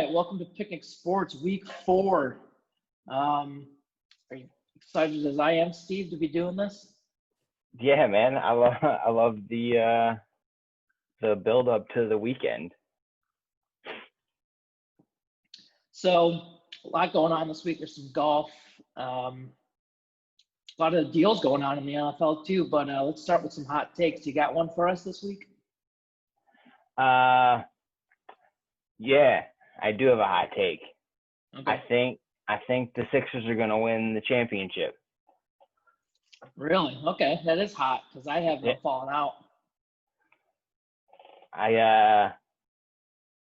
right, welcome to Picnic Sports Week 4. Are you excited as I am, Steve, to be doing this? Yeah, man. I love the build up to the weekend. So, a lot going on this week. There's some golf, a lot of deals going on in the NFL too. But let's start with some hot takes. You got one for us this week? Yeah, I do have a hot take. Okay. I think the Sixers are going to win the championship. Really? Okay, that is hot because I have them falling out.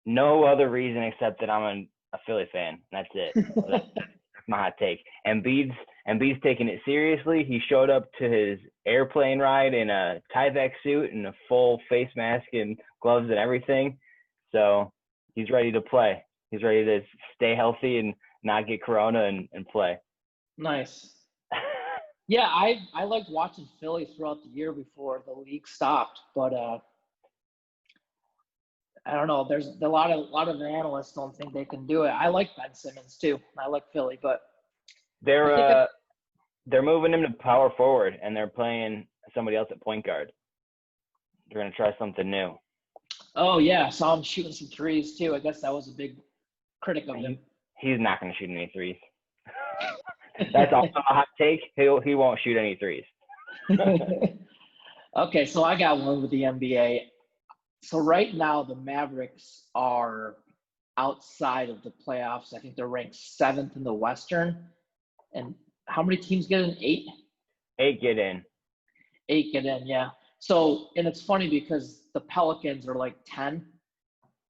No other reason except that I'm a Philly fan. That's it. That's my hot take. Embiid's taking it seriously. He showed up to his airplane ride in a Tyvek suit and a full face mask and gloves and everything. So he's ready to play. He's ready to stay healthy and not get corona and play. Nice. Yeah, I liked watching Philly throughout the year before the league stopped, but I don't know. There's a lot of analysts don't think they can do it. I like Ben Simmons too. I like Philly, but they're moving him to power forward and they're playing somebody else at point guard. They're gonna try something new. Oh yeah, saw him shooting some threes too. I guess that was a big critic of him. He's not gonna shoot any threes. That's also a hot take. He won't shoot any threes. Okay, so I got one with the NBA. So right now the Mavericks are outside of the playoffs. I think they're ranked 7th in the Western. And how many teams get in? 8? 8 get in. 8 get in, yeah. So, and it's funny because the Pelicans are like 10.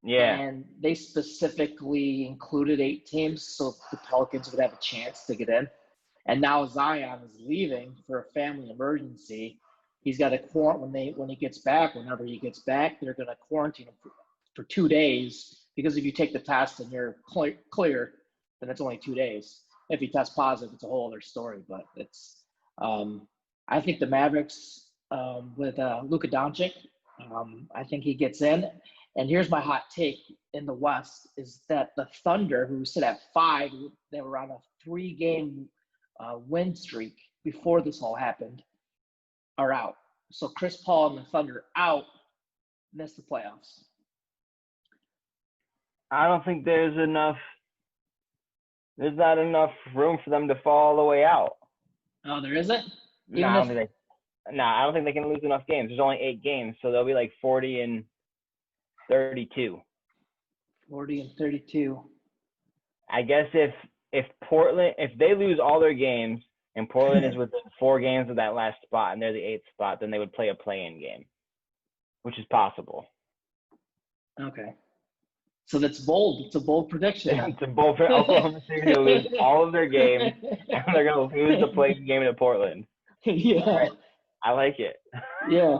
Yeah. And they specifically included 8 teams so the Pelicans would have a chance to get in. And now Zion is leaving for a family emergency. He's got to quarantine when he gets back. Whenever he gets back, they're going to quarantine him for 2 days because if you take the test and you're clear, then it's only 2 days. If he tests positive, it's a whole other story. But it's I think the Mavericks with Luka Doncic, I think he gets in. And here's my hot take in the West is that the Thunder, who sit at 5, they were on a 3-game win streak before this all happened, are out. So Chris Paul and the Thunder out, miss the playoffs. I don't think there's not enough room for them to fall all the way out. Oh, there isn't? I don't think they can lose enough games. There's only 8 games, so they'll be like 40 and 32. 40 and 32. I guess if Portland, if they lose all their games and Portland is within 4 games of that last spot and they're the 8th spot, then they would play a play-in game, which is possible. Okay. So that's bold. It's a bold prediction. It's a bold prediction. Oklahoma City will lose all of their games and they're going to lose the play-in game to Portland. Yeah. Right. I like it. Yeah.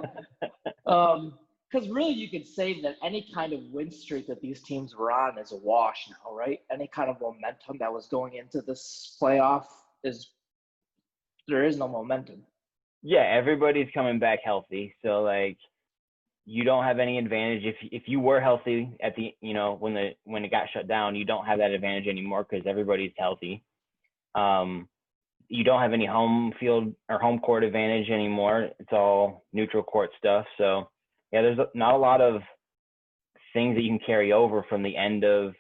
Because really you could say that any kind of win streak that these teams were on is a wash now, right? Any kind of momentum that was going into this playoff there is no momentum. Yeah, everybody's coming back healthy. So like you don't have any advantage if you were healthy at the when it got shut down, you don't have that advantage anymore because everybody's healthy. You don't have any home field or home court advantage anymore. It's all neutral court stuff. So yeah, there's not a lot of things that you can carry over from the end of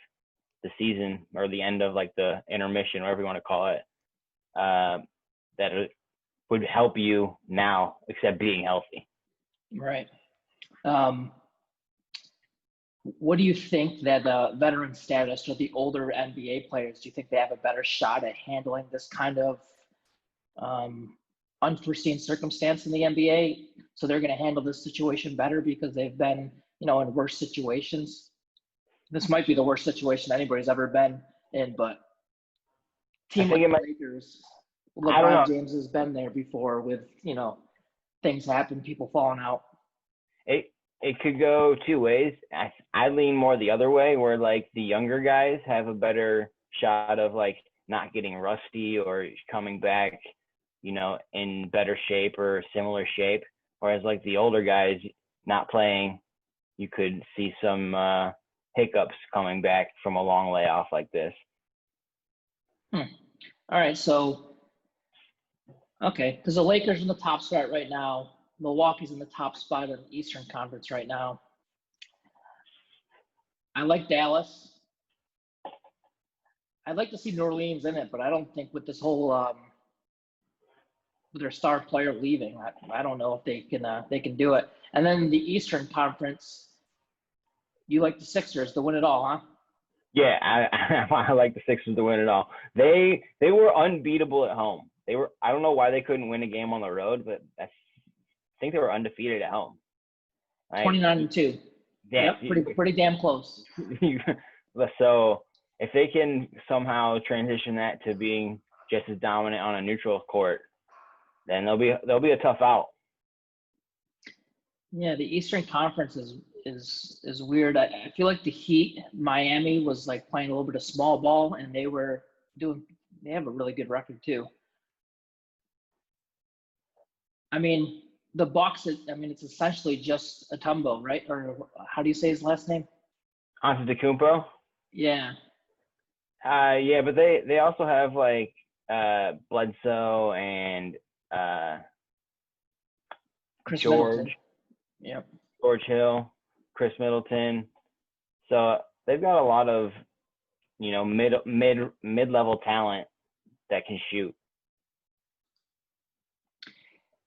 the season or the end of like the intermission, whatever you want to call it, that would help you now except being healthy. Right. What do you think that veteran status or the older NBA players, do you think they have a better shot at handling this kind of unforeseen circumstance in the NBA? So they're going to handle this situation better because they've been, in worse situations. This might be the worst situation anybody's ever been in, but team like the Lakers, LeBron James has been there before with, things happen, people falling out. It could go 2 ways. I lean more the other way where like the younger guys have a better shot of like not getting rusty or coming back, in better shape or similar shape. Whereas like the older guys not playing, you could see some hiccups coming back from a long layoff like this. All right, so okay, because the Lakers are in the top spot right now. Milwaukee's in the top spot in the Eastern Conference right now. I like Dallas. I'd like to see New Orleans in it, but I don't think with this whole with their star player leaving, I don't know if they can do it. And then the Eastern Conference, you like the Sixers to win it all, huh? Yeah, I like the Sixers to win it all. They were unbeatable at home. I don't know why they couldn't win a game on the road, but I think they were undefeated at home. 29-2. Yeah, yep, pretty damn close. So if they can somehow transition that to being just as dominant on a neutral court, then they'll be a tough out. Yeah, the Eastern Conference is weird. I feel like the Heat, Miami was like playing a little bit of small ball, and they have a really good record too. I mean, the Bucks. It's essentially just a Tumbo, right? Or how do you say his last name? Antetokounmpo. Yeah. Yeah, but they also have like Bledsoe and Chris George. Middleton. Yep. George Hill, Chris Middleton. So they've got a lot of, mid-level talent that can shoot.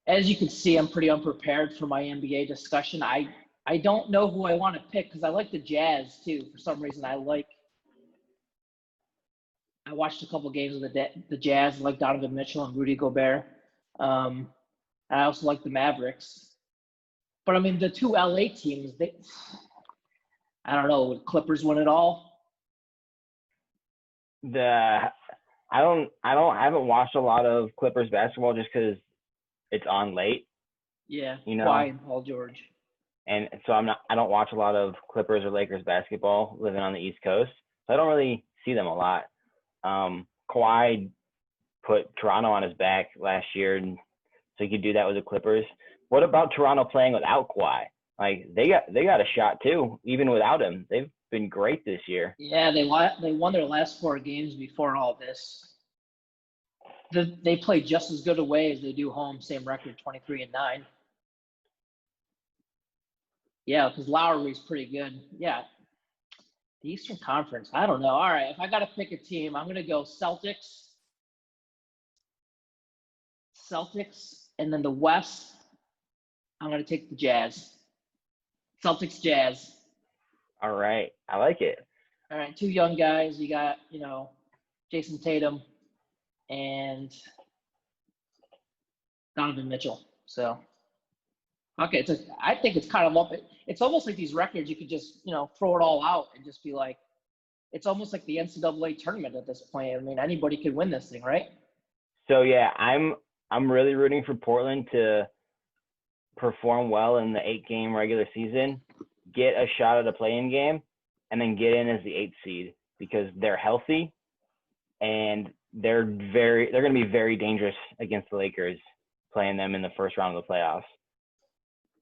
As you can see, I'm pretty unprepared for my NBA discussion. I don't know who I want to pick because I like the Jazz too. For some reason, I watched a couple games of the Jazz, like Donovan Mitchell and Rudy Gobert. I also like the Mavericks. But I mean, the two LA teams, I don't know, would Clippers win it all? I haven't watched a lot of Clippers basketball just because it's on late. Yeah, Kawhi and Paul George. And so I don't watch a lot of Clippers or Lakers basketball living on the East Coast. So I don't really see them a lot. Kawhi put Toronto on his back last year, and so he could do that with the Clippers. What about Toronto playing without Kawhi? Like they got a shot too, even without him. They've been great this year. Yeah, they won their last 4 games before all this. They play just as good away as they do home. Same record, 23-9. Yeah, because Lowry's pretty good. Yeah, the Eastern Conference. I don't know. All right, if I got to pick a team, I'm gonna go Celtics, and then the West. I'm gonna take the Jazz. Celtics, Jazz. All right, I like it. All right, 2 young guys. You got Jason Tatum and Donovan Mitchell. So, okay, I think it's kind of up. It's almost like these records you could just throw it all out and just be like, it's almost like the NCAA tournament at this point. I mean, anybody could win this thing, right? So yeah, I'm really rooting for Portland to perform well in the 8-game regular season, get a shot at a play-in game, and then get in as the 8th seed because they're healthy and they're going to be very dangerous against the Lakers playing them in the first round of the playoffs.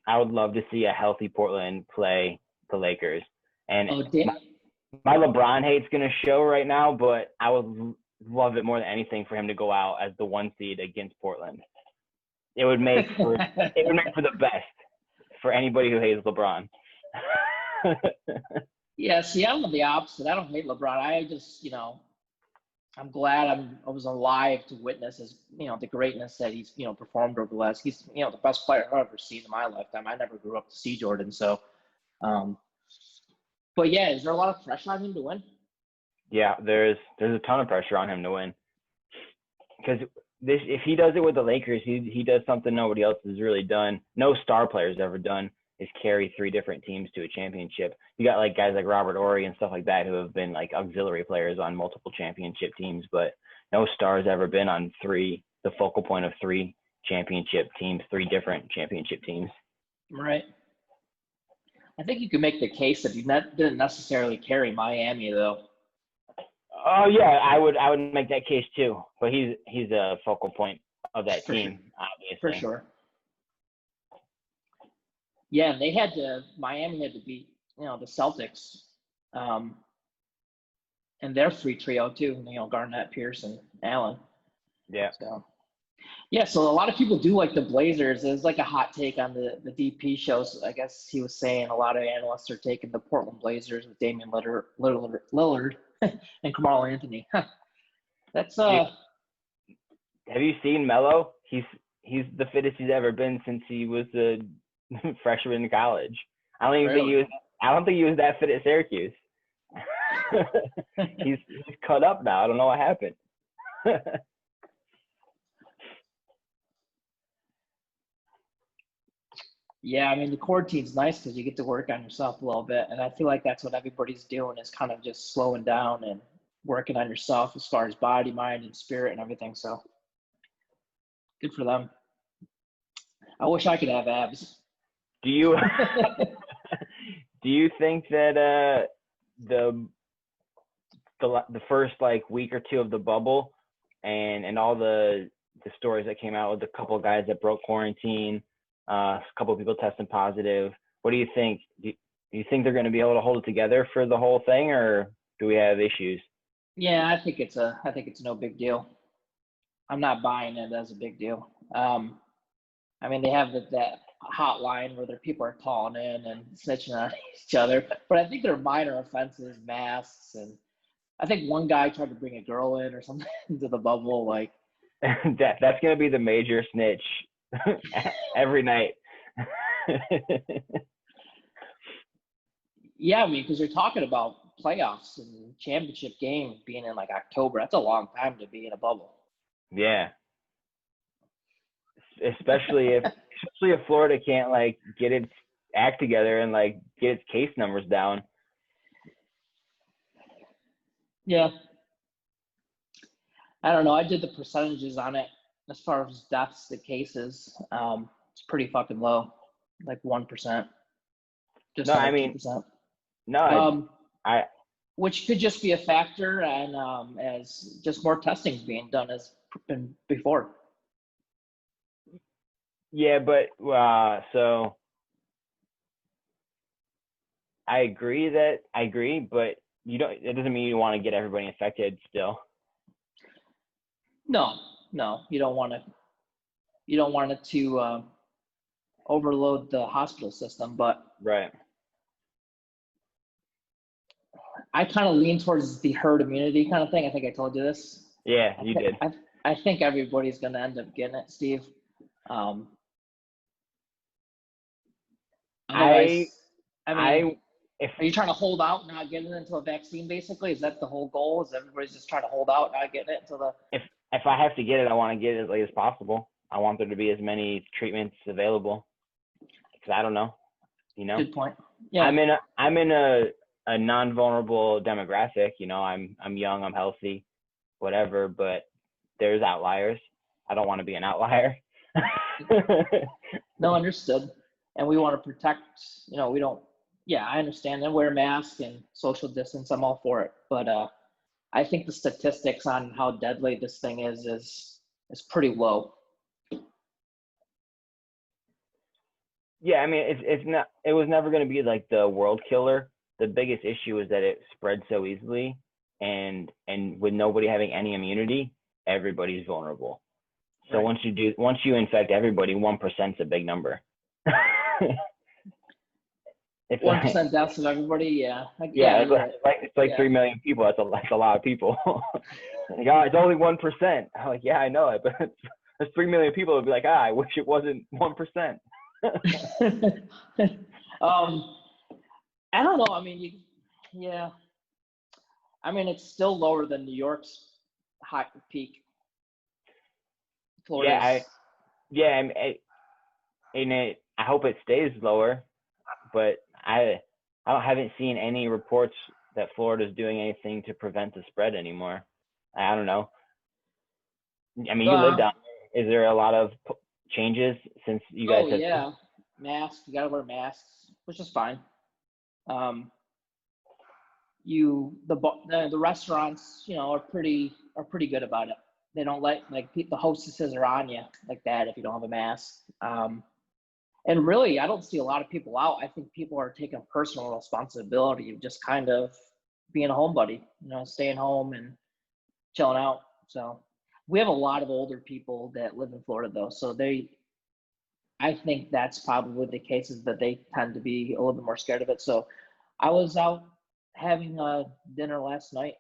I would love to see a healthy Portland play the Lakers. And my LeBron hate's going to show right now, but I would love it more than anything for him to go out as the 1 seed against Portland. It would make for the best for anybody who hates LeBron. Yeah, see, I'm the opposite. I don't hate LeBron. I just, I'm glad I was alive to witness his, the greatness that he's, performed over the last. He's, the best player I've ever seen in my lifetime. I never grew up to see Jordan, so. But yeah, is there a lot of pressure on him to win? Yeah, there's a ton of pressure on him to win. Because if he does it with the Lakers, he does something nobody else has really done. No star player's ever done is carry 3 different teams to a championship. You got like guys like Robert Horry and stuff like that who have been like auxiliary players on multiple championship teams, but no star's ever been on the focal point of 3 championship teams, 3 different championship teams. Right. I think you could make the case that he didn't necessarily carry Miami though. Oh yeah, I would make that case too. But he's a focal point of that team, obviously. For sure. Yeah, Miami had to beat, the Celtics And they're free trio too. Garnett, Pierce, and Allen. Yeah. So. Yeah, so a lot of people do like the Blazers. There's like a hot take on the DP shows. I guess he was saying a lot of analysts are taking the Portland Blazers with Damian Lillard and Carmelo Anthony. That's Have you seen Melo? He's the fittest he's ever been since he was a freshman in college. I don't think he was that fit at Syracuse. he's cut up now. I don't know what happened. Yeah, I mean, the quarantine's nice because you get to work on yourself a little bit. And I feel like that's what everybody's doing is kind of just slowing down and working on yourself as far as body, mind, and spirit and everything. So good for them. I wish I could have abs. Do you think that the first like week or two of the bubble and all the stories that came out with a couple of guys that broke quarantine, a couple of people testing positive, what do you think? Do you think they're going to be able to hold it together for the whole thing, or do we have issues? Yeah, I think it's no big deal. I'm not buying it as a big deal. I mean, they have that hotline where their people are calling in and snitching on each other, but I think they're minor offenses, masks, and I think one guy tried to bring a girl in or something into the bubble. Like that's going to be the major snitch every night. Yeah, I mean, because you're talking about playoffs and championship game being in like October. That's a long time to be in a bubble. Yeah. Especially if Florida can't like get its act together and like get its case numbers down. Yeah. I don't know. I did the percentages on it as far as deaths to cases. It's pretty fucking low, like 1%. Just no, I mean, 2%. No, I which could just be a factor, and as just more testing is being done as before. Yeah, but so I agree, but it doesn't mean you want to get everybody infected still. No, you don't want it to overload the hospital system, but right. I kind of lean towards the herd immunity kind of thing. I think I told you this. Yeah, you did. I think everybody's going to end up getting it, Steve. Are you trying to hold out, not getting it until a vaccine, basically? Is that the whole goal? Is everybody's just trying to hold out, not getting it until the... If I have to get it, I want to get it as late as possible. I want there to be as many treatments available. Because I don't know, Good point. Yeah. I'm in a non-vulnerable demographic. I'm young, I'm healthy, whatever, but there's outliers. I don't want to be an outlier. No, understood. And we want to protect, we don't, I understand and wear masks and social distance. I'm all for it. But I think the statistics on how deadly this thing is pretty low. Yeah, I mean, it was never going to be like the world killer. The biggest issue is that it spreads so easily, and with nobody having any immunity, everybody's vulnerable. So right. once you infect everybody, 1% is a big number. 1% deaths of everybody, yeah. It's like 3 million people. That's a lot of people. It's only 1%. I'm like, yeah, I know it, but there's 3 million people would be like, I wish it wasn't 1%. I don't know. I mean, I mean, it's still lower than New York's high peak. Florida's. I hope it stays lower, but I haven't seen any reports that Florida's doing anything to prevent the spread anymore. I don't know. I mean, you live down there. Is there a lot of changes since you guys have? Yeah, masks. You gotta wear masks, which is fine. The restaurants, are pretty good about it. They don't the hostesses are on you like that if you don't have a mask. And really, I don't see a lot of people out. I think people are taking personal responsibility of just kind of being a homebody, staying home and chilling out. So we have a lot of older people that live in Florida, though. So I think that's probably the case, is that they tend to be a little bit more scared of it. So I was out having a dinner last night,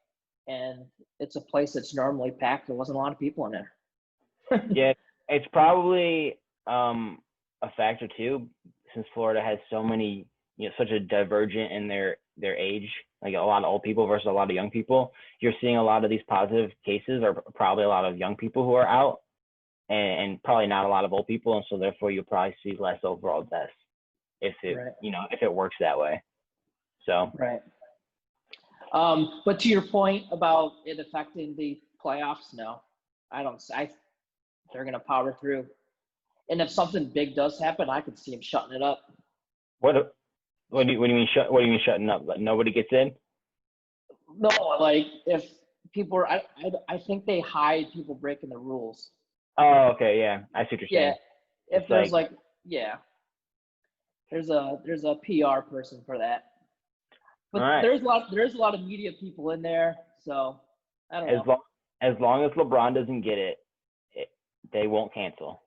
and it's a place that's normally packed. There wasn't a lot of people in there. Yeah, it's probably a factor too, since Florida has so many, such a divergent in their age, like a lot of old people versus a lot of young people. You're seeing a lot of these positive cases are probably a lot of young people who are out, and probably not a lot of old people, and so therefore you'll probably see less overall deaths if it Right. if it works that way. So Right. But to your point about it affecting the playoffs, no, they're going to power through. And if something big does happen, I could see them shutting it up. what do you mean shutting up? Like nobody gets in? No, like if people are, I think they hide people breaking the rules. Oh, okay, yeah, I see what you're saying. If It's there's there's a PR person for that. But all right. there's a lot of media people in there, so I don't know. As long as LeBron doesn't get it, they won't cancel.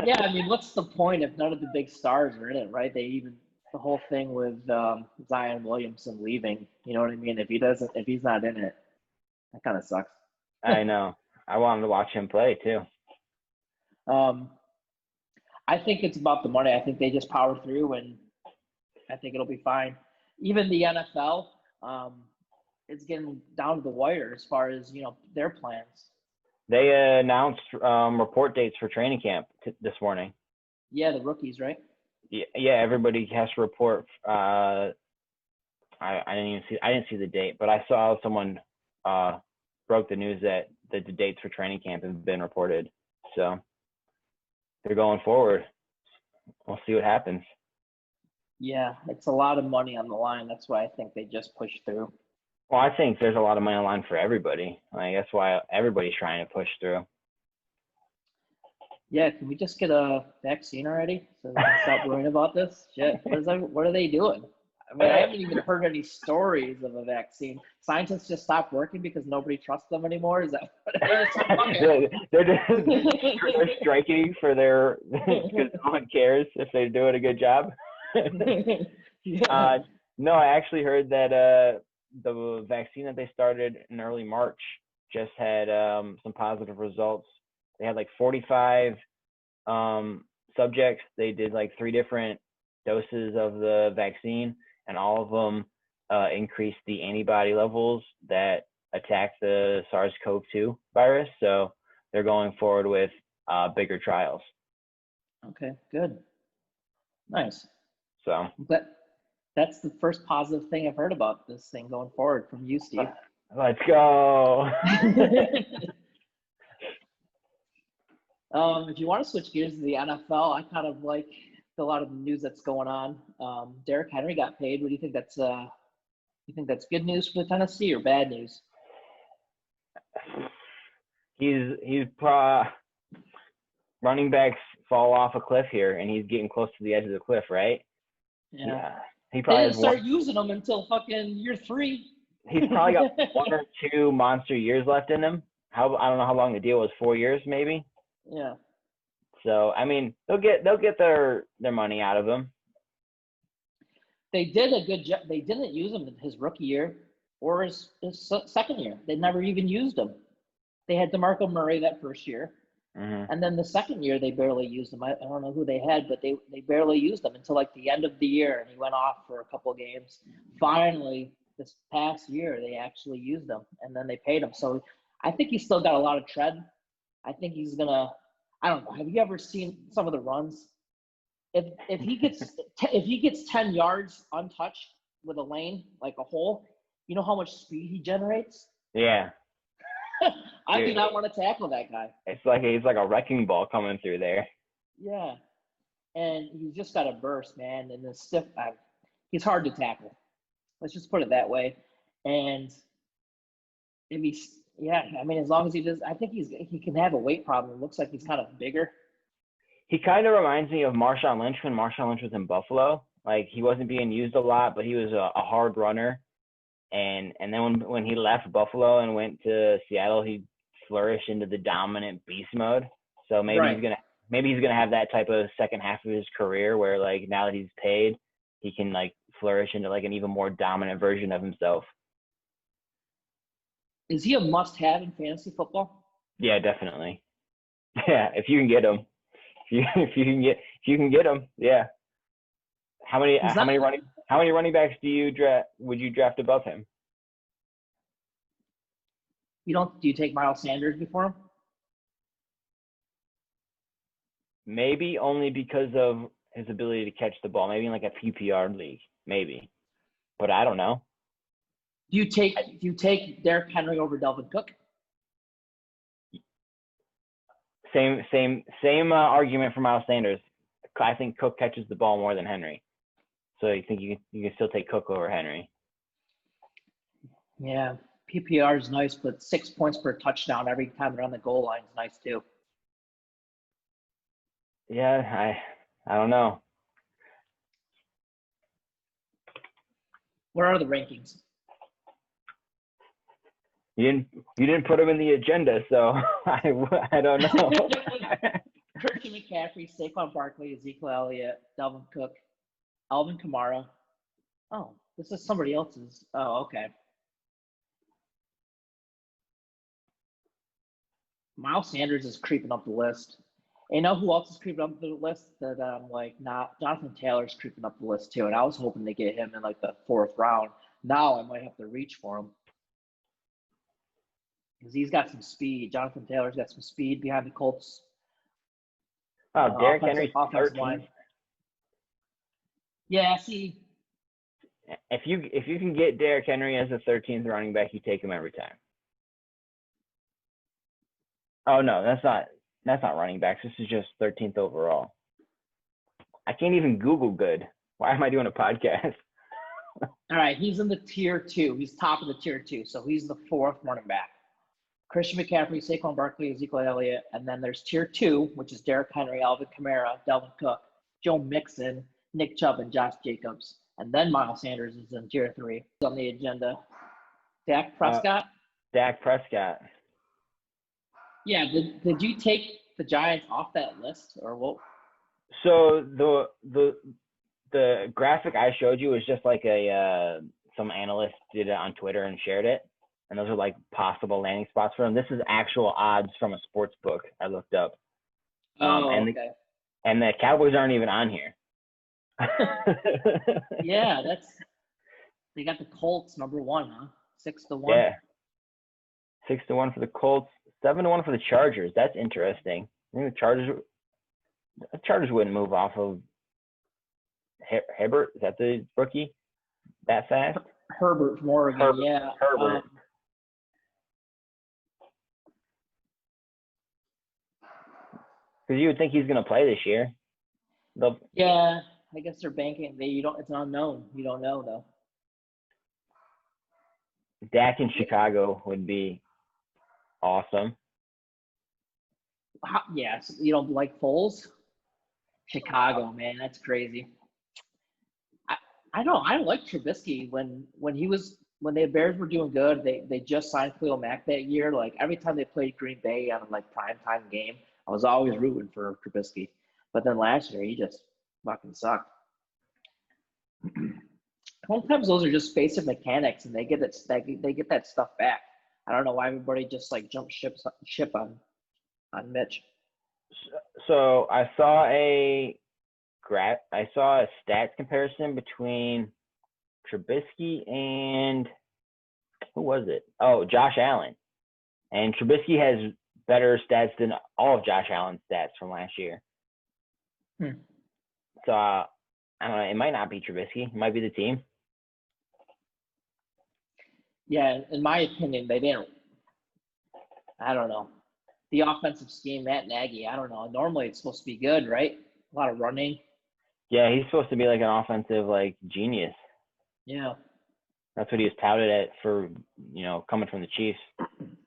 Yeah, I mean, what's the point if none of the big stars are in it, right? The whole thing with Zion Williamson leaving, you know what I mean? If he's not in it, that kind of sucks. I know. I wanted to watch him play too. I think it's about the money. I think they just power through, and I think it'll be fine. Even the NFL, it's getting down to the wire as far as their plans. They announced report dates for training camp this morning. Yeah, the rookies, right? Yeah, everybody has to report. I didn't see the date, but I saw someone broke the news that the dates for training camp have been reported. So they're going forward. We'll see what happens. Yeah, it's a lot of money on the line. That's why I think they just push through. Well, I think there's a lot of money on the line for everybody. Like, that's why everybody's trying to push through. Yeah, can we just get a vaccine already so we can stop worrying about this? Shit, what are they doing? I mean, I haven't even heard any stories of a vaccine. Scientists just stopped working because nobody trusts them anymore? Is that what it is? They're striking for their – because no one cares if they're doing a good job. Yeah. No, I actually heard that the vaccine that they started in early March just had some positive results. They had like 45 subjects. They did like 3 different doses of the vaccine, and all of them increased the antibody levels that attack the SARS-CoV-2 virus. So they're going forward with bigger trials. Okay, good. Nice. So that's the first positive thing I've heard about this thing going forward from you, Steve. Let's go. If you want to switch gears to the NFL, I kind of like a lot of the news that's going on. Derrick Henry got paid. What do you think that's? You think that's good news for Tennessee or bad news? He's running backs fall off a cliff here, and he's getting close to the edge of the cliff, right? Yeah. He probably didn't start using them until fucking year 3. He's probably got 1 or 2 monster years left in him. I don't know how long the deal was. 4 years, maybe. Yeah. So I mean, they'll get their money out of him. They did a good job. They didn't use him in his rookie year or his second year. They never even used him. They had DeMarco Murray that first year. Mm-hmm. And then the second year, they barely used him. I don't know who they had, but they barely used him until like the end of the year, and he went off for a couple of games. Finally, this past year, they actually used him, and then they paid him. So I think he's still got a lot of tread. I think he's gonna. I don't know. Have you ever seen some of the runs? If he gets 10 yards untouched with a lane, like a hole, you know how much speed he generates? Yeah. I do not want to tackle that guy. It's like he's like a wrecking ball coming through there. Yeah. And he's just got a burst, man. And the stiff, he's hard to tackle. Let's just put it that way. And if as long as he does, I think he can have a weight problem. It looks like he's kind of bigger. He kind of reminds me of Marshawn Lynch when Marshawn Lynch was in Buffalo. Like, he wasn't being used a lot, but he was a hard runner. And then when he left Buffalo and went to Seattle, he flourished into the dominant beast mode. So maybe he's gonna have that type of second half of his career where, like, now that he's paid, he can, like, flourish into, like, an even more dominant version of himself. Is he a must-have in fantasy football? Yeah, definitely. Yeah, if you can get him. If you can get him, yeah. How many running backs would you draft above him? Do you take Miles Sanders before him? Maybe only because of his ability to catch the ball. Maybe in like a PPR league, maybe. But I don't know. Do you take Derrick Henry over Dalvin Cook? Same argument for Miles Sanders. I think Cook catches the ball more than Henry. So you think you can still take Cook over Henry? Yeah, PPR is nice, but 6 points per touchdown every time they're on the goal line is nice too. Yeah, I don't know. Where are the rankings? You didn't put them in the agenda, so I don't know. Christian McCaffrey, Saquon Barkley, Ezekiel Elliott, Dalvin Cook, Alvin Kamara. Oh, this is somebody else's. Oh, okay. Miles Sanders is creeping up the list. And you know who else is creeping up the list that not Jonathan Taylor's creeping up the list too. And I was hoping to get him in like the 4th round. Now I might have to reach for him. Because he's got some speed. Jonathan Taylor's got some speed behind the Colts. Oh, Derrick Henry's offensive line. Yeah, see. If you can get Derrick Henry as a 13th running back, you take him every time. Oh no, that's not running backs. This is just 13th overall. I can't even Google good. Why am I doing a podcast? All right, he's in the tier 2. He's top of the tier 2, so he's the 4th running back. Christian McCaffrey, Saquon Barkley, Ezekiel Elliott, and then there's tier 2, which is Derrick Henry, Alvin Kamara, Dalvin Cook, Joe Mixon, Nick Chubb, and Josh Jacobs. And then Miles Sanders is in tier 3. On the agenda. Dak Prescott? Dak Prescott. Yeah, did you take the Giants off that list or what? So the graphic I showed you was just like some analyst did it on Twitter and shared it, and those are like possible landing spots for them. This is actual odds from a sports book I looked up. Okay. And the Cowboys aren't even on here. Yeah, they got the Colts number 1, huh? 6-1. Yeah, 6-1 for the Colts. 7-1 for the Chargers. That's interesting. I think the Chargers wouldn't move off of Herbert. Is that the rookie? That fast? Herbert from Oregon, yeah. Herbert. Because you would think he's going to play this year. Yeah, I guess they're banking. It's unknown. You don't know though. Dak in Chicago would be awesome. Yes, you don't like Foles? Chicago, man, that's crazy. I don't like Trubisky when the Bears were doing good. They just signed Khalil Mack that year. Like every time they played Green Bay on like primetime game, I was always rooting for Trubisky. But then last year he just fucking sucked. Sometimes those are just basic mechanics, and they get that stuff back. I don't know why everybody just like jump ship on Mitch. So I saw a stats comparison between Trubisky and who was it? Oh, Josh Allen. And Trubisky has better stats than all of Josh Allen's stats from last year. So I don't know. It might not be Trubisky. It might be the team. Yeah, in my opinion, they didn't. I don't know. The offensive scheme, Matt Nagy, I don't know. Normally it's supposed to be good, right? A lot of running. Yeah, he's supposed to be like an offensive like genius. Yeah. That's what he was touted at for, coming from the Chiefs.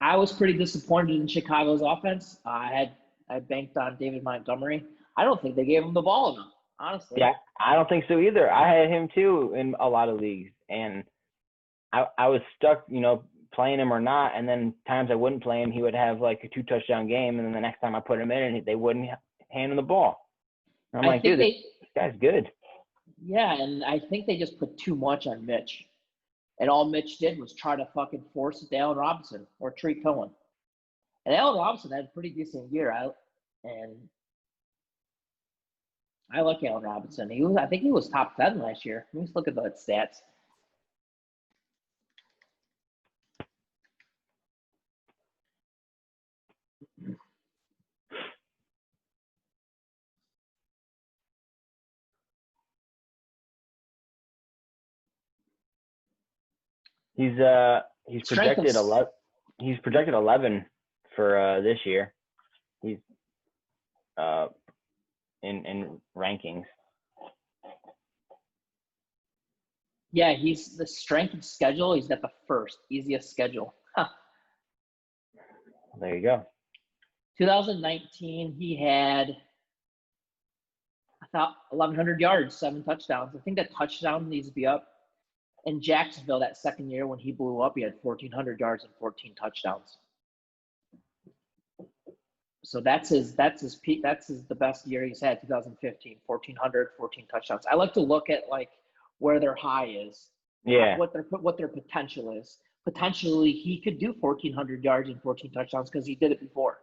I was pretty disappointed in Chicago's offense. I banked on David Montgomery. I don't think they gave him the ball enough, honestly. Yeah, I don't think so either. I had him too in a lot of leagues, and I was stuck, playing him or not. And then times I wouldn't play him, he would have like a 2-touchdown game, and then the next time I put him in, and they wouldn't hand him the ball. And I'm like, dude, this guy's good. Yeah, and I think they just put too much on Mitch. And all Mitch did was try to fucking force it to Allen Robinson or Trey Cohen. And Allen Robinson had a pretty decent year. I like Allen Robinson. I think he was top 10 last year. Let me just look at the stats. He's projected 11. He's projected 11 for this year. He's in rankings. Yeah, he's the strength of schedule. He's got the first easiest schedule. Huh. There you go. 2019, he had, I thought, 1,100 yards, 7 touchdowns. I think that touchdown needs to be up. In Jacksonville, that second year when he blew up, he had 1,400 yards and 14 touchdowns. So that's his peak. That's the best year he's had, 2015, 1,400, 14 touchdowns. I like to look at like where their high is, what their potential is. Potentially, he could do 1,400 yards and 14 touchdowns because he did it before.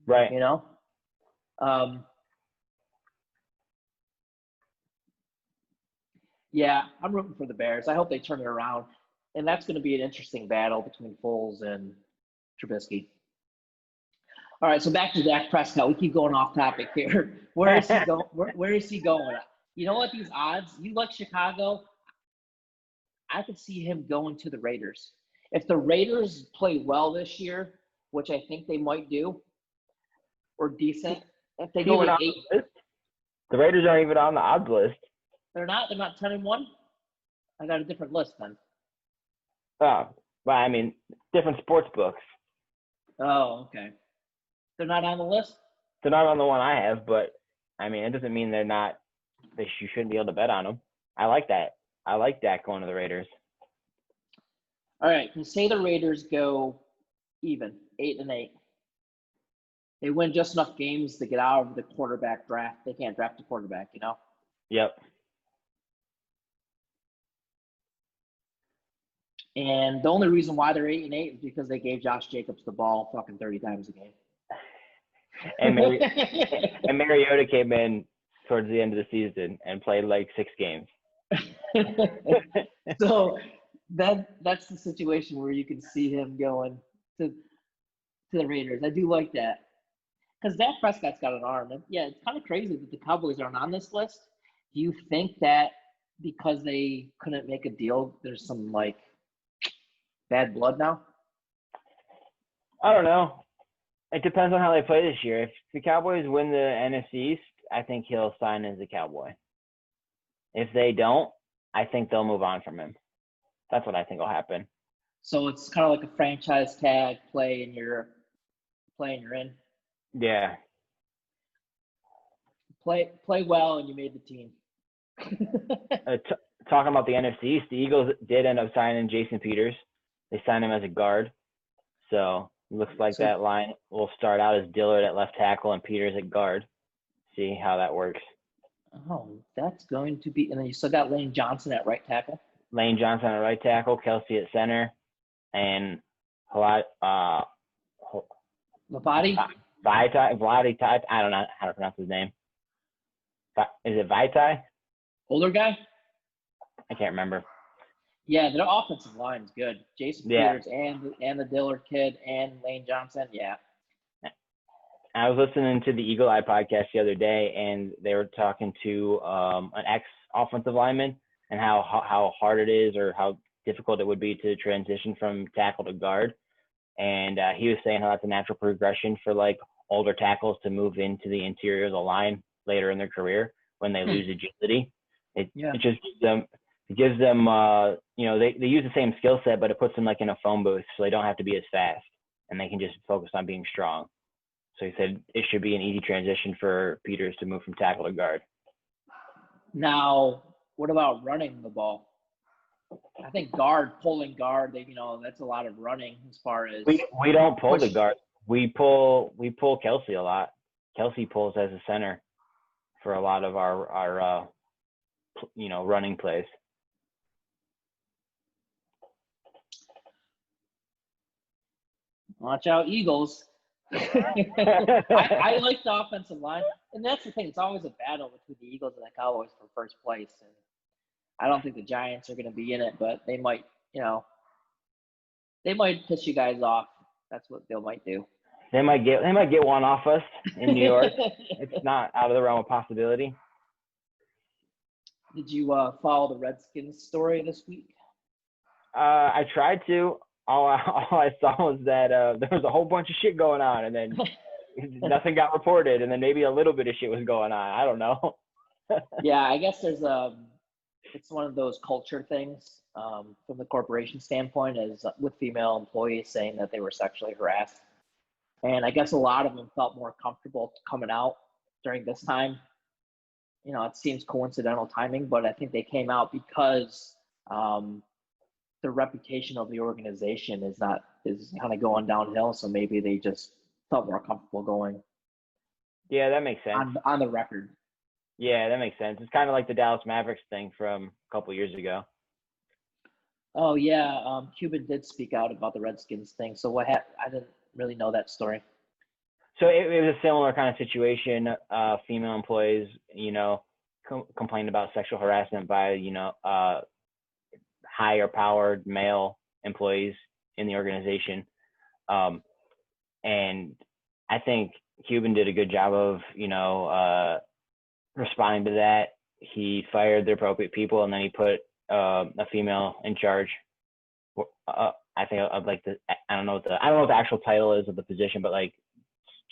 Right. Yeah, I'm rooting for the Bears. I hope they turn it around. And that's going to be an interesting battle between Foles and Trubisky. All right, so back to Dak Prescott. We keep going off topic here. Where is he going? Where is he going? You know what? These odds, you like Chicago, I could see him going to the Raiders. If the Raiders play well this year, which I think they might do, or decent, if they go like 8. The Raiders aren't even on the odds list. They're not 10-1? I got a different list then. Oh, well, I mean, different sports books. Oh, okay. They're not on the list? They're not on the one I have, but, I mean, it doesn't mean you shouldn't be able to bet on them. I like that. I like Dak going to the Raiders. All right, can say the Raiders go even, 8-8. They win just enough games to get out of the quarterback draft. They can't draft a quarterback, Yep. And the only reason why they're 8-8 is because they gave Josh Jacobs the ball fucking 30 times a game. And Mariota came in towards the end of the season and played like 6 games. So that's the situation where you can see him going to the Raiders. I do like that. Because Dak Prescott's got an arm. And yeah, it's kind of crazy that the Cowboys aren't on this list. Do you think that because they couldn't make a deal, there's some, like, bad blood now? I don't know. It depends on how they play this year. If the Cowboys win the NFC East, I think he'll sign as a Cowboy. If they don't, I think they'll move on from him. That's what I think will happen. So it's kind of like a franchise tag play and you're in. Yeah. Play well and you made the team. Talking about the NFC East, the Eagles did end up signing Jason Peters. They signed him as a guard. So it looks like that line will start out as Dillard at left tackle and Peters at guard. See how that works. Oh, that's going to be – and then you still got Lane Johnson at right tackle? Lane Johnson at right tackle, Kelsey at center, and Labate? Vladdy, I don't know how to pronounce his name. Is it Vaitai? Older guy? I can't remember. Yeah, their offensive line is good. Jason Peters and the Dillard kid and Lane Johnson, yeah. I was listening to the Eagle Eye podcast the other day, and they were talking to an ex-offensive lineman and how hard it is or how difficult it would be to transition from tackle to guard. And he was saying how that's a natural progression for, like, older tackles to move into the interior of the line later in their career when they lose agility. It just gives them, they use the same skill set, but it puts them like in a phone booth so they don't have to be as fast and they can just focus on being strong. So he said it should be an easy transition for Peters to move from tackle to guard. Now, what about running the ball? I think pulling guard, that's a lot of running as far as we don't pull the guard. We pull Kelsey a lot. Kelsey pulls as a center for a lot of our running plays. Watch out, Eagles. I like the offensive line, and that's the thing. It's always a battle between the Eagles and the Cowboys for first place. And I don't think the Giants are going to be in it, but they might, they might piss you guys off. That's what they might do. They might get one off us in New York. It's not out of the realm of possibility. Did you follow the Redskins story this week? I tried to. All I saw was that there was a whole bunch of shit going on, and then nothing got reported, and then maybe a little bit of shit was going on. I don't know. Yeah, I guess there's it's one of those culture things from the corporation standpoint, is with female employees saying that they were sexually harassed. And I guess a lot of them felt more comfortable coming out during this time. It seems coincidental timing, but I think they came out because the reputation of the organization is kind of going downhill. So maybe they just felt more comfortable going. Yeah, that makes sense. On the record. Yeah, that makes sense. It's kind of like the Dallas Mavericks thing from a couple years ago. Oh yeah, Cuban did speak out about the Redskins thing. So what happened? I didn't really know that story. So it was a similar kind of situation. Female employees, complained about sexual harassment by, higher powered male employees in the organization. And I think Cuban did a good job of, responding to that. He fired the appropriate people, and then he put a female in charge. I think I'd like to. I don't know what the actual title is of the position, but like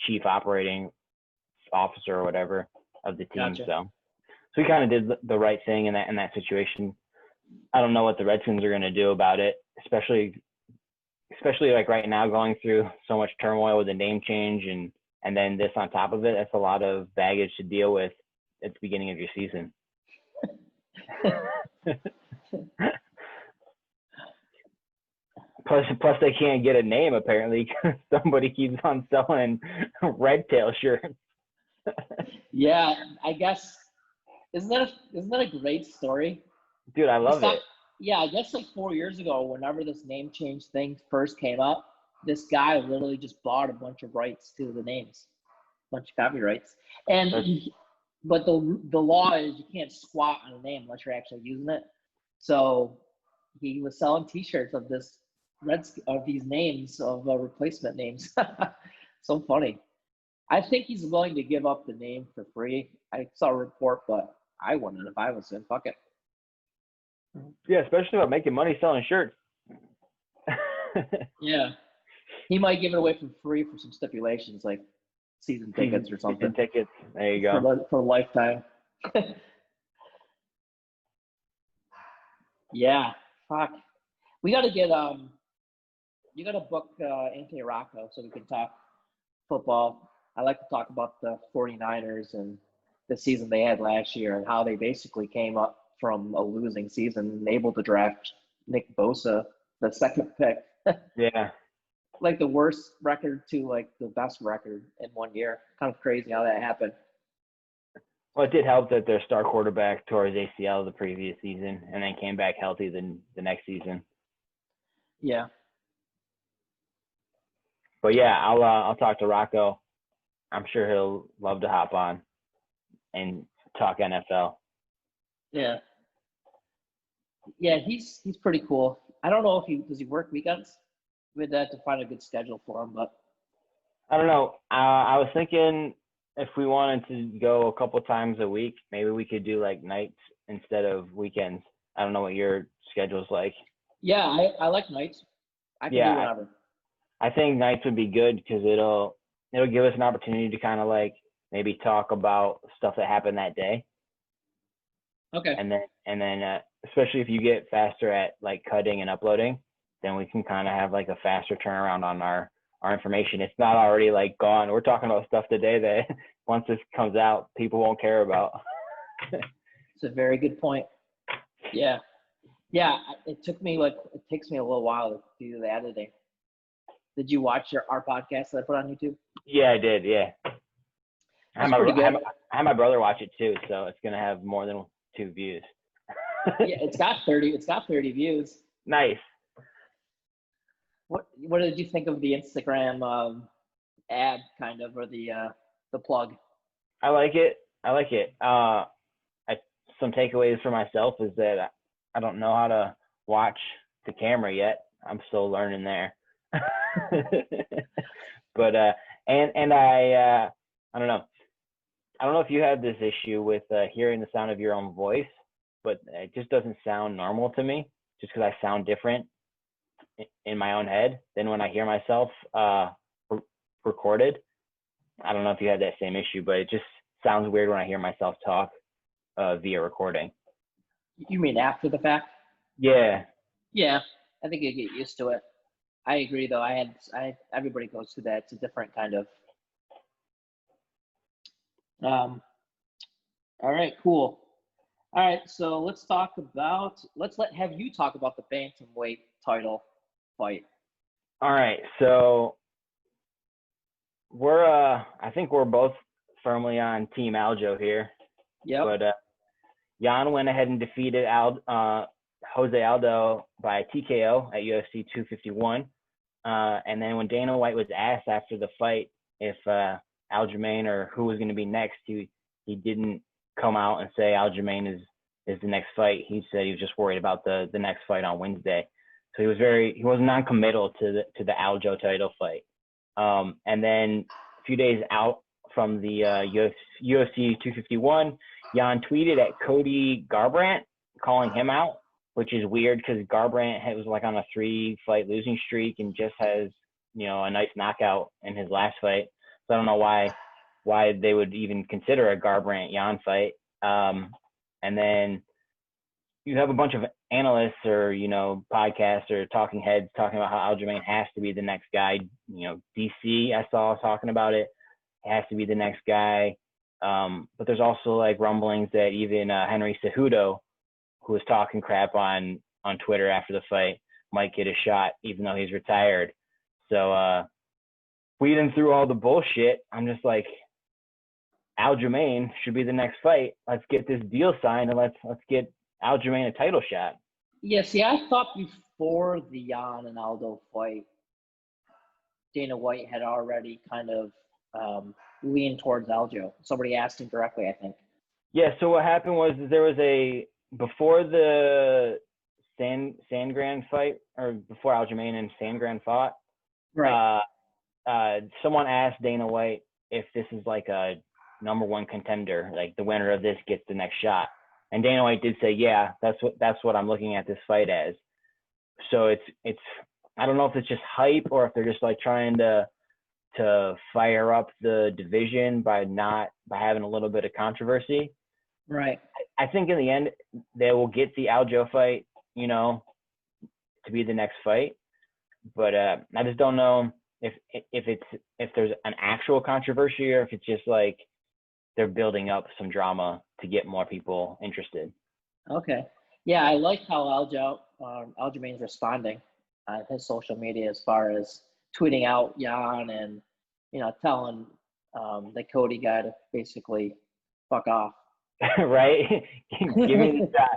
chief operating officer or whatever of the team. Gotcha. So he kind of did the right thing in that situation. I don't know what the Redskins are going to do about it, especially like right now, going through so much turmoil with the name change and then this on top of it. That's a lot of baggage to deal with at the beginning of your season. Plus they can't get a name apparently because somebody keeps on selling red tail shirts. Yeah, I guess isn't that a great story? Dude, I love it. Yeah, I guess like 4 years ago, whenever this name change thing first came up, this guy literally just bought a bunch of rights to the names, a bunch of copyrights. But the law is you can't squat on a name unless you're actually using it. So he was selling T-shirts of these names of replacement names. So funny. I think he's willing to give up the name for free. I saw a report, but I wouldn't if I was him. Fuck it. Yeah, especially about making money selling shirts. Yeah. He might give it away for free for some stipulations, like season tickets or something. Season tickets. There you go. For lifetime. Yeah. Fuck. We got to get you got to book Anthony Rocco so we can talk football. I like to talk about the 49ers and the season they had last year and how they basically came up from a losing season and able to draft Nick Bosa, the second pick. Yeah. Like the worst record to like the best record in 1 year. Kind of crazy how that happened. Well, it did help that their star quarterback tore his ACL the previous season and then came back healthy the next season. Yeah. But yeah, I'll talk to Rocco. I'm sure he'll love to hop on and talk NFL. Yeah. Yeah, he's pretty cool. I don't know if does he work weekends? We'd have to find a good schedule for him, but I don't know. I was thinking if we wanted to go a couple times a week, maybe we could do like nights instead of weekends. I don't know what your schedule's like. Yeah, I like nights. I can do whatever. I think nights would be good because it'll give us an opportunity to kind of like maybe talk about stuff that happened that day. Okay. And then especially if you get faster at like cutting and uploading, then we can kind of have like a faster turnaround on our our information. It's not already like gone. We're talking about stuff today that once this comes out, people won't care about. It's a very good point. Yeah. Yeah. It takes me a little while to do the editing. Did you watch our podcast that I put on YouTube? Yeah, I did. Yeah. That's pretty good. I had my brother watch it too, so it's gonna have more than 2 views. Yeah, it's got 30 views. Nice. What did you think of the Instagram ad kind of, or the plug? I like it. Some takeaways for myself is that I don't know how to watch the camera yet. I'm still learning there. But and I don't know. I don't know if you have this issue with hearing the sound of your own voice, but it just doesn't sound normal to me, just because I sound different in my own head than when I hear myself recorded. I don't know if you had that same issue, but it just sounds weird when I hear myself talk via recording. You mean after the fact? Yeah. Yeah, I think you get used to it. I agree, though. Everybody goes through that. It's a different kind of. All right, cool. All right, so let's have you talk about the bantamweight title fight. All right, so I think we're both firmly on Team Aljo here. Yep. But Jan went ahead and defeated Jose Aldo by TKO at UFC 251. And then when Dana White was asked after the fight if Aljamain or who was going to be next, he didn't come out and say Aljamain is the next fight. He said he was just worried about the next fight on Wednesday. So he was non-committal to the Aljo title fight. And then a few days out from the UFC 251, Jan tweeted at Cody Garbrandt, calling him out, which is weird because Garbrandt was like on a 3-fight losing streak and just has, a nice knockout in his last fight. So I don't know why they would even consider a Garbrandt-Jan fight. And then you have a bunch of analysts or, podcasts or talking heads talking about how Aljamain has to be the next guy. DC, I saw talking about it. It has to be the next guy. But there's also like rumblings that even Henry Cejudo, who was talking crap on Twitter after the fight, might get a shot, even though he's retired. So weeding through all the bullshit, I'm just like, Aljamain should be the next fight. Let's get this deal signed and let's get Aljamain a title shot. Yeah, see, I thought before the Jan and Aldo fight, Dana White had already kind of leaned towards Aljo. Somebody asked him directly, I think. Yeah, so what happened was there was before the Sandgren fight, or before Aljamain and Sandgren fought, right? Someone asked Dana White if this is like a number one contender, like the winner of this gets the next shot. And Dana White did say, yeah, that's what I'm looking at this fight as. So it's I don't know if it's just hype or if they're just like trying to fire up the division by having a little bit of controversy. Right. I think in the end they will get the Aljo fight, to be the next fight. But I just don't know if there's an actual controversy or if it's just like they're building up some drama to get more people interested. Okay. Yeah, I like how Aljamain's responding on his social media as far as tweeting out Jan and, telling the Cody guy to basically fuck off. Right? Give me the shot.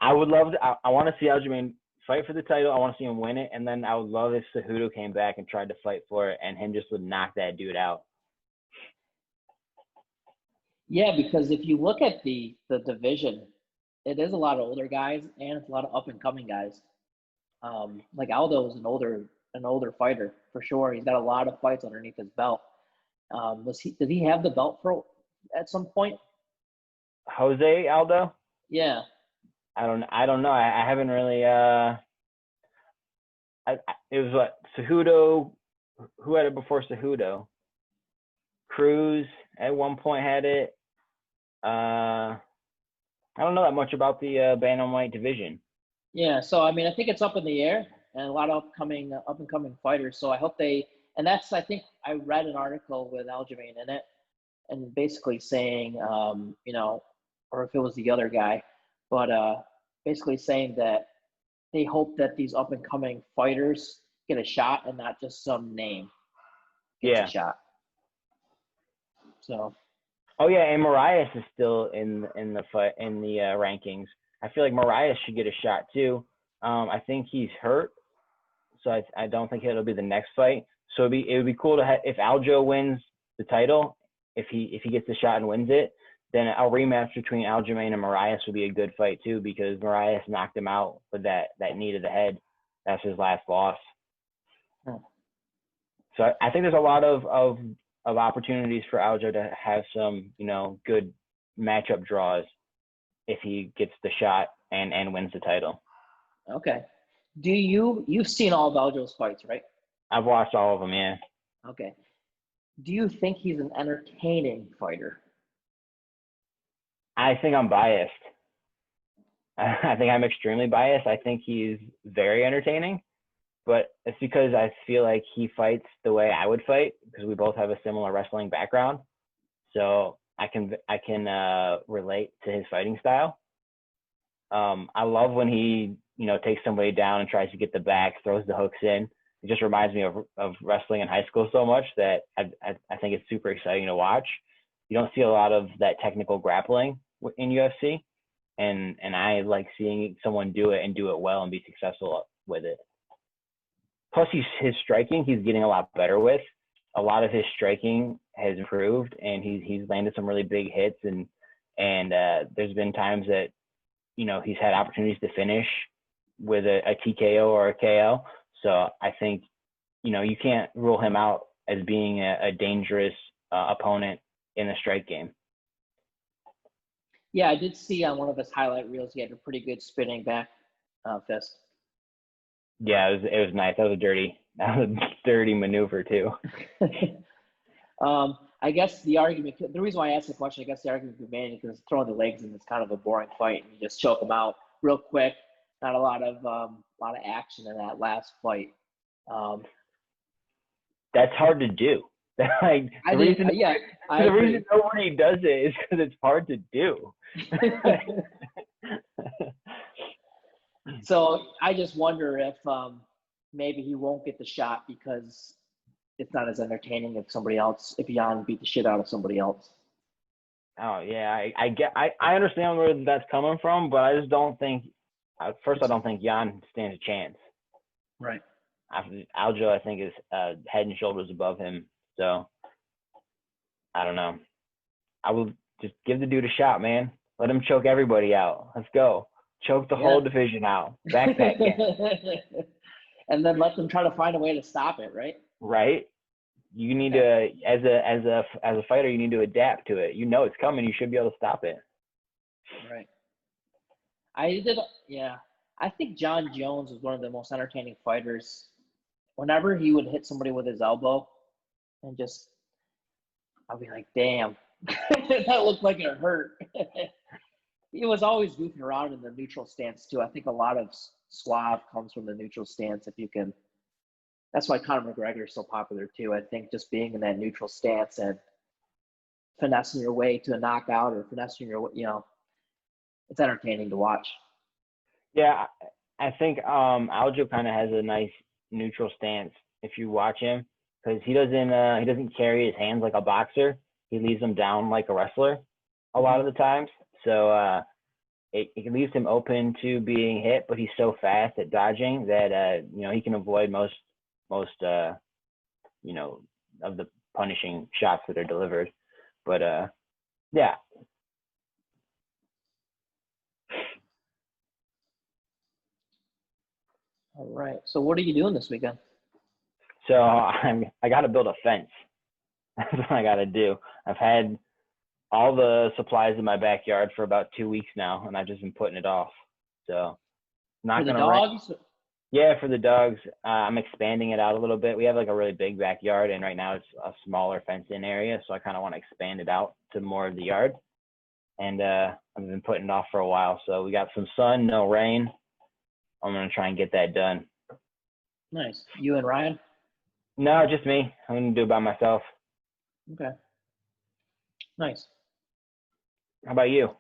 I would love to. I want to see Aljamain fight for the title. I want to see him win it. And then I would love if Cejudo came back and tried to fight for it and him just would knock that dude out. Yeah, because if you look at the division, it is a lot of older guys and it's a lot of up and coming guys. Like Aldo is an older fighter for sure. He's got a lot of fights underneath his belt. Did he have the belt at some point? Jose Aldo? Yeah. I don't know. I haven't really. It was what Cejudo. Who had it before Cejudo? Cruz at one point had it. I don't know that much about the bantamweight division. Yeah, so I mean, I think it's up in the air, and a lot of up and coming fighters. So I hope they And that's, I think I read an article with Aljamain in it, and basically saying, you know, or if it was the other guy, but basically saying that they hope that these up and coming fighters get a shot and not just some name gets a shot. So. Oh yeah, and Marias is still in the rankings. I feel like Marias should get a shot too. I think he's hurt, so I don't think it'll be the next fight. So it would be cool to have, if Aljo wins the title, if he gets the shot and wins it, then a rematch between Aljamain and Marias would be a good fight too, because Marias knocked him out with that knee to the head. That's his last loss. So I think there's a lot of opportunities for Aljo to have some, you know, good matchup draws if he gets the shot and wins the title. Okay. You've seen all of Aljo's fights, right? I've watched all of them, yeah. Okay. Do you think he's an entertaining fighter? I think I'm biased. I think I'm extremely biased. I think he's very entertaining, but it's because I feel like he fights the way I would fight, because we both have a similar wrestling background. So I can relate to his fighting style. I love when he, you know, takes somebody down and tries to get the back, throws the hooks in. It just reminds me of wrestling in high school so much that I think it's super exciting to watch. You don't see a lot of that technical grappling in UFC, and I like seeing someone do it and do it well and be successful with it. Plus, his striking, he's getting a lot better with. A lot of his striking has improved, and he's landed some really big hits, and there's been times that, you know, he's had opportunities to finish with a TKO or a KO. So I think, you know, you can't rule him out as being a dangerous opponent in the strike game. Yeah, I did see on one of his highlight reels he had a pretty good spinning back fist. Yeah, it was nice. That was a dirty maneuver too. I guess the reason why I asked the question, I guess the argument could be made because throwing the legs in is kind of a boring fight, and you just choke them out real quick. Not a lot of action in that last fight. That's hard to do. Like the reason nobody does it is because it's hard to do. So I just wonder if maybe he won't get the shot because it's not as entertaining if Jan beat the shit out of somebody else. Oh yeah, I understand where that's coming from, but I just don't think. First, I don't think Jan stands a chance. Right. Aljo, I think, is head and shoulders above him. So I don't know. I will just give the dude a shot, man. Let him choke everybody out. Let's go. Choke the whole division out. Backpack game. And then let them try to find a way to stop it, right? Right. You need to, as a fighter, you need to adapt to it. You know it's coming. You should be able to stop it. Right. I think John Jones was one of the most entertaining fighters. Whenever he would hit somebody with his elbow, and I'll be like, damn, that looked like it hurt. He was always goofing around in the neutral stance too. I think a lot of suave comes from the neutral stance. That's why Conor McGregor is so popular too. I think just being in that neutral stance and finessing your way to a knockout or finessing it's entertaining to watch. Yeah, I think Aljo kind of has a nice neutral stance if you watch him, because he doesn't carry his hands like a boxer. He leaves them down like a wrestler a lot of the times. So it leaves him open to being hit, but he's so fast at dodging that he can avoid most of the punishing shots that are delivered. But yeah. All right. So what are you doing this weekend? So I got to build a fence. That's what I got to do. I've had all the supplies in my backyard for about 2 weeks now, and I've just been putting it off. So not for the gonna dogs? Yeah, for the dogs. I'm expanding it out a little bit. We have like a really big backyard, and right now it's a smaller fenced-in area, so I kind of want to expand it out to more of the yard. And I've been putting it off for a while. So we got some sun, no rain. I'm gonna try and get that done. Nice. You and Ryan? No, just me. I'm gonna do it by myself. Okay. Nice. How about you?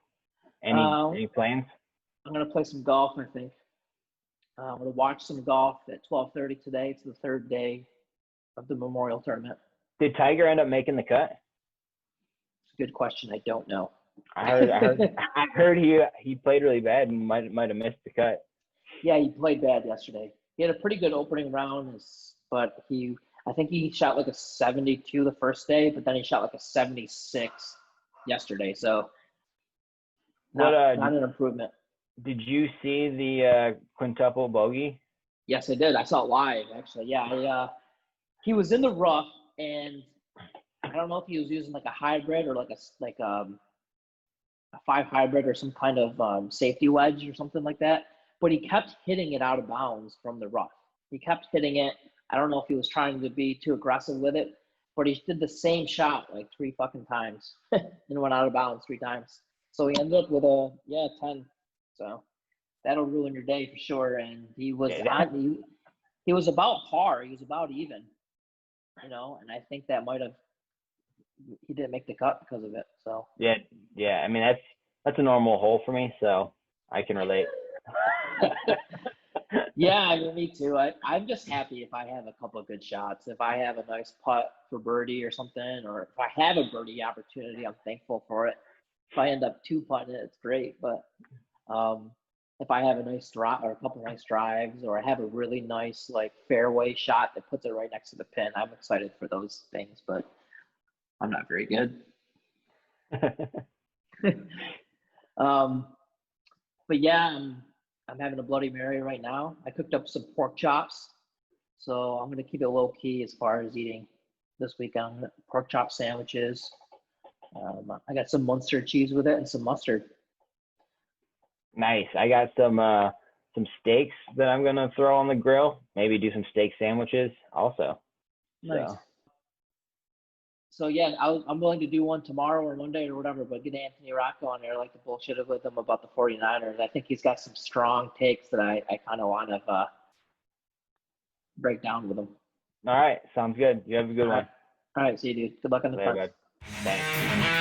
Uh, Any plans? I'm gonna play some golf, I think. I'm gonna watch some golf at 12:30 today. It's the third day of the Memorial Tournament. Did Tiger end up making the cut? It's a good question. I don't know. I heard he played really bad and might have missed the cut. Yeah, he played bad yesterday. He had a pretty good opening round, but I think he shot like a 72 the first day, but then he shot like a 76 yesterday. So not an improvement. Did you see the quintuple bogey? Yes, I did. I saw it live, actually. Yeah, he was in the rough, and I don't know if he was using like a hybrid or like a 5 hybrid or some kind of safety wedge or something like that. But he kept hitting it out of bounds from the rough. He kept hitting it. I don't know if he was trying to be too aggressive with it, but he did the same shot like 3 fucking times and went out of bounds 3 times. So he ended up with a 10. So that'll ruin your day for sure. And he was he was about par. He was about even, and I think that he didn't make the cut because of it. So yeah. I mean that's a normal hole for me, so I can relate. Yeah, I mean, me too. I'm just happy if I have a couple of good shots. If I have a nice putt for birdie or something, or if I have a birdie opportunity, I'm thankful for it. If I end up 2-putting it, it's great. But if I have a nice drop or a couple nice drives, or I have a really nice like fairway shot that puts it right next to the pin, I'm excited for those things. But I'm not very good. But yeah, I'm having a Bloody Mary right now. I cooked up some pork chops, so I'm gonna keep it low key as far as eating this weekend. Pork chop sandwiches. I got some Munster cheese with it and some mustard. Nice. I got some steaks that I'm gonna throw on the grill. Maybe do some steak sandwiches also. Nice. So yeah, I'm willing to do one tomorrow or Monday or whatever, but get Anthony Rocco on there. I like to bullshit with him about the 49ers. I think he's got some strong takes that I kind of want to break down with him. All right, sounds good. You have a good one. All right, see you, dude. Good luck on the front. Thanks.